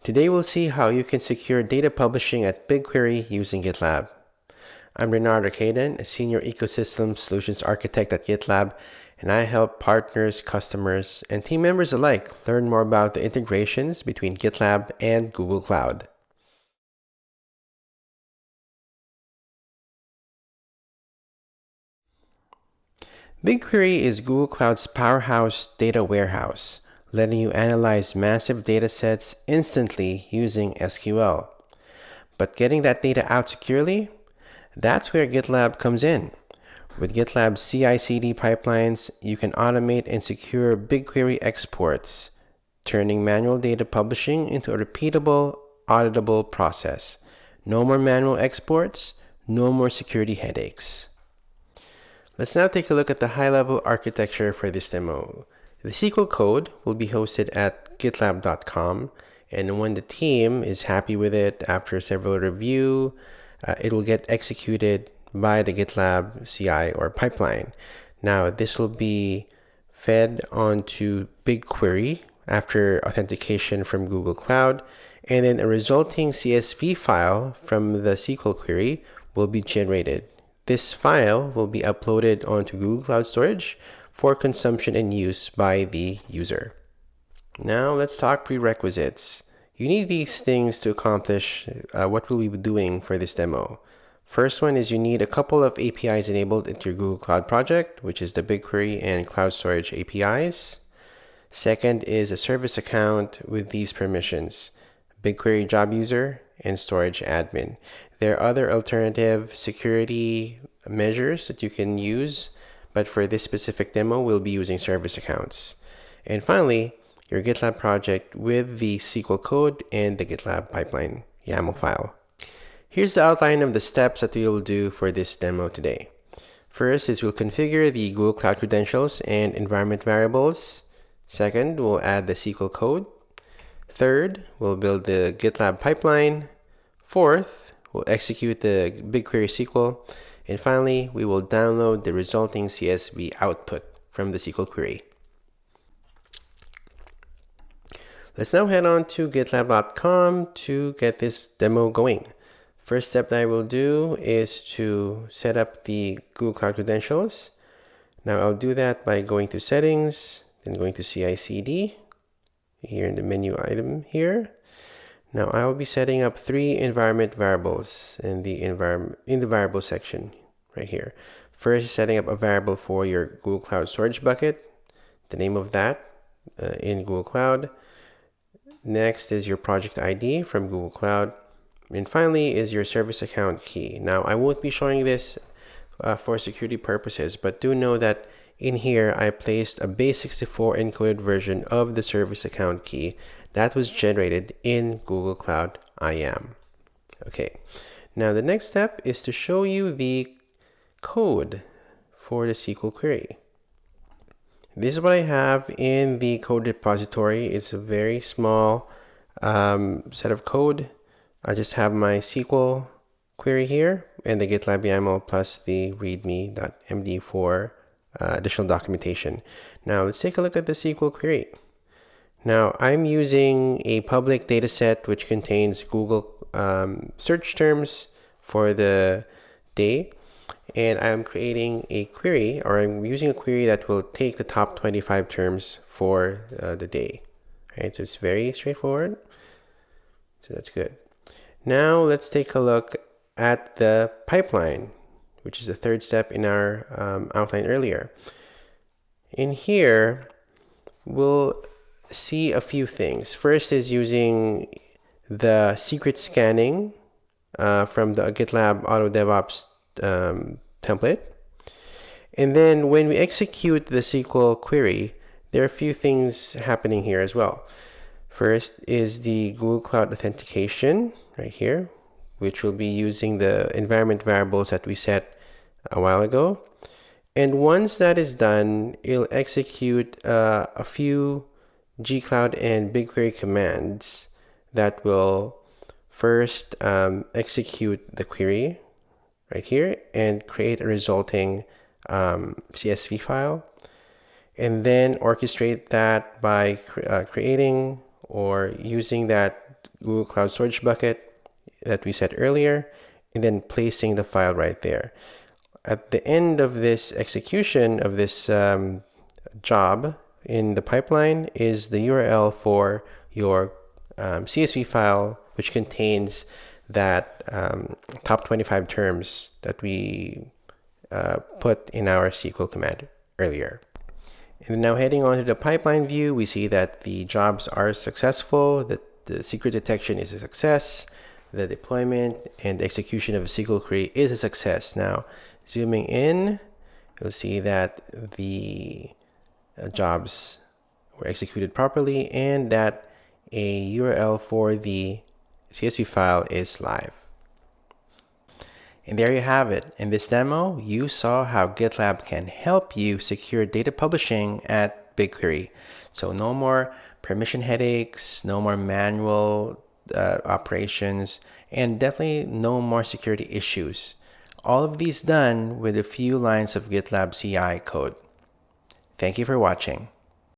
Today we'll see how you can secure data publishing at BigQuery using GitLab. I'm Regnard Raquedan, a Senior Ecosystem Solutions Architect at GitLab, and I help partners, customers, and team members alike learn more about the integrations between GitLab and Google Cloud. BigQuery is Google Cloud's powerhouse data warehouse, letting you analyze massive data sets instantly using SQL. But getting that data out securely? That's where GitLab comes in. With GitLab CI/CD pipelines, you can automate and secure BigQuery exports, turning manual data publishing into a repeatable, auditable process. No more manual exports, no more security headaches. Let's now take a look at the high-level architecture for this demo. The SQL code will be hosted at gitlab.com, and when the team is happy with it after several reviews, it will get executed by the GitLab CI or pipeline. Now, this will be fed onto BigQuery after authentication from Google Cloud, and then a resulting CSV file from the SQL query will be generated. This file will be uploaded onto Google Cloud Storage for consumption and use by the user. Now let's talk prerequisites. You need these things to accomplish what we'll be doing for this demo. First one is you need a couple of APIs enabled into your Google Cloud project, which is the BigQuery and Cloud Storage APIs. Second is a service account with these permissions: BigQuery job user and storage admin. There are other alternative security measures that you can use, but for this specific demo, we'll be using service accounts. And finally, your GitLab project with the SQL code and the GitLab pipeline YAML file. Here's the outline of the steps that we will do for this demo today. First is we'll configure the Google Cloud credentials and environment variables. Second, we'll add the SQL code. Third, we'll build the GitLab pipeline. Fourth, we'll execute the BigQuery SQL. And finally, we will download the resulting CSV output from the SQL query. Let's now head on to gitlab.com to get this demo going. First step that I will do is to set up the Google Cloud credentials. Now I'll do that by going to Settings, then going to CI/CD here in the menu item here. Now I'll be setting up 3 environment variables in the variable section right here. First, setting up a variable for your Google Cloud Storage bucket, the name of that in Google Cloud. Next is your project ID from Google Cloud. And finally is your service account key. Now I won't be showing this for security purposes, but do know that in here I placed a base64 encoded version of the service account key that was generated in Google Cloud IAM. Okay, now the next step is to show you the code for the SQL query. This is what I have in the code repository. It's a very small set of code. I just have my SQL query here and the GitLab YAML plus the readme.md for additional documentation. Now let's take a look at the SQL query. Now I'm using a public data set which contains Google search terms for the day, and I'm creating a query, or I'm using a query that will take the top 25 terms for the day. Right, so it's very straightforward. So that's good. Now let's take a look at the pipeline, which is the third step in our outline earlier. In here, we'll see a few things. First is using the secret scanning from the GitLab Auto DevOps template. And then when we execute the SQL query, there are a few things happening here as well. First is the Google Cloud authentication right here, which will be using the environment variables that we set a while ago. And once that is done, it'll execute a few gcloud and BigQuery commands that will first execute the query right here and create a resulting CSV file, and then orchestrate that by creating or using that Google Cloud Storage bucket that we set earlier, and then placing the file right there. At the end of this execution of this job in the pipeline is the URL for your CSV file, which contains that top 25 terms that we put in our SQL command earlier. And now heading on to the pipeline view, we see that the jobs are successful, that the secret detection is a success, the deployment and execution of a SQL query is a success. Now, zooming in, you'll see that the jobs were executed properly and that a URL for the CSV file is live. And there you have it. In this demo, you saw how GitLab can help you secure data publishing at BigQuery. So no more permission headaches, no more manual operations, and definitely no more security issues. All of these done with a few lines of GitLab CI code. Thank you for watching.